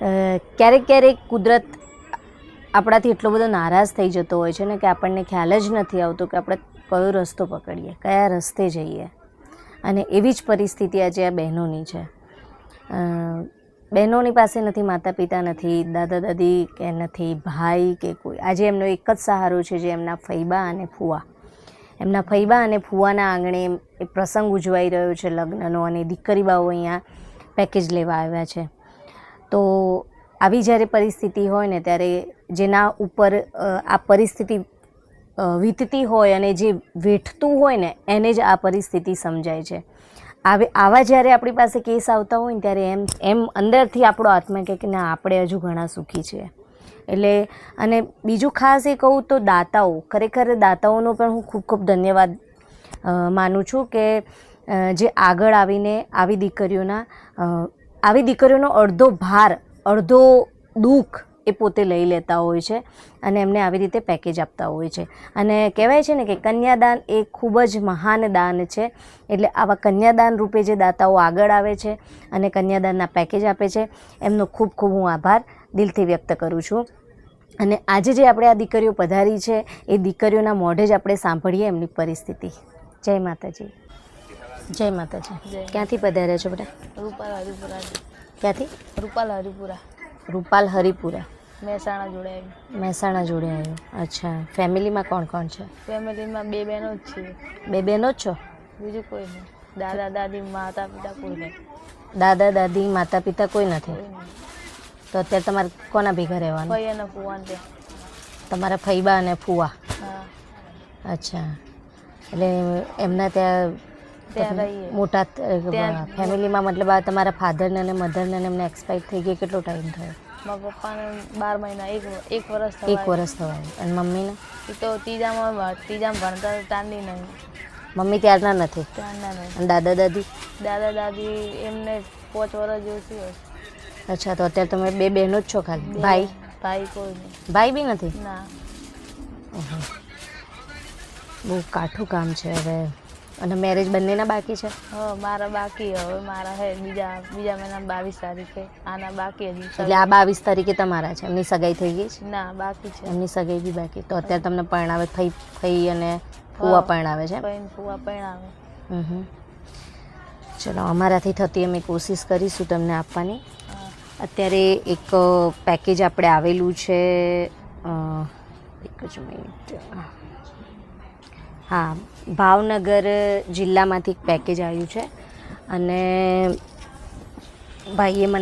ક્યારેક ક્યારેક કુદરત આપણાથી એટલો બધો નારાજ થઈ જતો હોય છે ને કે આપણને ખ્યાલ જ નથી આવતો કે આપણે કયો રસ્તો પકડીએ, કયા રસ્તે જઈએ. અને એવી જ પરિસ્થિતિ આજે આ બહેનોની છે. બહેનોની પાસે નથી માતા પિતા, નથી દાદા દાદી કે નથી ભાઈ કે કોઈ. આજે એમનો એક જ સહારો છે, જે એમના ફૈબા અને ફુવા. એમના ફૈબા અને ફુવાના આંગણે એ પ્રસંગ ઉજવાઈ રહ્યો છે લગ્નનો, અને દીકરી બાઓ અહીંયા પેકેજ લેવા આવ્યા છે. તો આવી જ્યારે પરિસ્થિતિ હોય ને, ત્યારે જેના ઉપર આ પરિસ્થિતિ વીતતી હોય અને જે વેઠતું હોય ને, એને જ આ પરિસ્થિતિ સમજાય છે. આવા જ્યારે આપણી પાસે કેસ આવતા હોય ને, ત્યારે એમ અંદરથી આપણો આત્મા કહે કે ના, આપણે હજુ ઘણા સુખી છીએ. એટલે અને બીજું ખાસ એ કહું તો દાતાઓ, ખરેખર દાતાઓનો પણ હું ખૂબ ખૂબ ધન્યવાદ માનું છું કે જે આગળ આવીને આવી દીકરીઓનો અડધો ભાર, અડધો દુઃખ એ પોતે લઈ લેતા હોય છે અને એમને આવી રીતે પેકેજ આપતા હોય છે. અને કહેવાય છે ને કે કન્યાદાન એ ખૂબ જ મહાન દાન છે. એટલે આવા કન્યાદાન રૂપે જે દાતાઓ આગળ આવે છે અને કન્યાદાનના પેકેજ આપે છે, એમનો ખૂબ ખૂબ હું આભાર દિલથી વ્યક્ત કરું છું. અને આજે જે આપણે આ દીકરીઓ પધારી છે, એ દીકરીઓના મોઢે જ આપણે સાંભળીએ એમની પરિસ્થિતિ. જય માતાજી. જય માતાજી. ક્યાંથી પધાર્યા છો બેટા? રૂપાલ હરિપુરા. ક્યાંથી? રૂપાલ હરિપુરા. રૂપાલ હરિપુરા. મહેસાણા જોડે આવ્યું. મહેસાણા જોડે આવ્યું. અચ્છા. ફેમિલીમાં કોણ કોણ છે? ફેમિલીમાં 2 બહેનો જ છીએ. 2 બહેનો જ છો? બીજું કોઈ નહીં. દાદા દાદી માતા પિતા કોઈ નહીં. દાદા દાદી માતા પિતા કોઈ નથી? કોઈ નહીં. તો અત્યારે તમારે કોના ભેગા રહેવાનું? ફઈ અને ફુવાન ત્યાં. તમારા ફૈબા અને ફુવા? હા. અચ્છા. એટલે એમના ત્યાં રહીએ. મોટા ફેમિલીમાં, મતલબ આ તમારા ફાધરને અને મધરને એમને એક્સપાયર થઈ ગઈ કેટલો ટાઈમ થયો? મારા પપ્પાને 12 મહિના, એક વર્ષ થવા. 1 વર્ષ થવાય. અને મમ્મીને? એ તો ત્રીજામાં ભણતા તાંડી નહીં. મમ્મી ત્યારના નથી? ત્યારના નહીં. અને દાદા દાદી? દાદા દાદી એમને 5 વર્ષ જેવું થયું. અચ્છા. તો અત્યારે તમે 2 બહેનો જ છો ખાલી? ભાઈ? ભાઈ કોઈ નહીં. ભાઈ બી નથી? ના. બહુ કાઠું કામ છે હવે. અને મેરેજ બંનેના બાકી છે? હા, મારા બાકી. હવે મારા હે બીજા મહિનામાં 22 તારીખે. આના બાકી હજી. એટલે આ 22 તારીખે તમારા છે? એમની સગાઈ થઈ ગઈ છે? ના, બાકી છે. એમની સગાઈ બી બાકી. તો અત્યારે તમને પરણાવે ફઈ અને ફુવા પરણાવે છે? ફઈ ફુવા પરણાવે. ચલો, અમારાથી થતી અમે કોશિશ કરીશું તમને આપવાની. અત્યારે એક પેકેજ આપણે આવેલું છે, એક જ મિનિટ. હા, ભાવનગર જિલ્લામાંથી એક પેકેજ આવ્યું છે અને ભાઈએ મને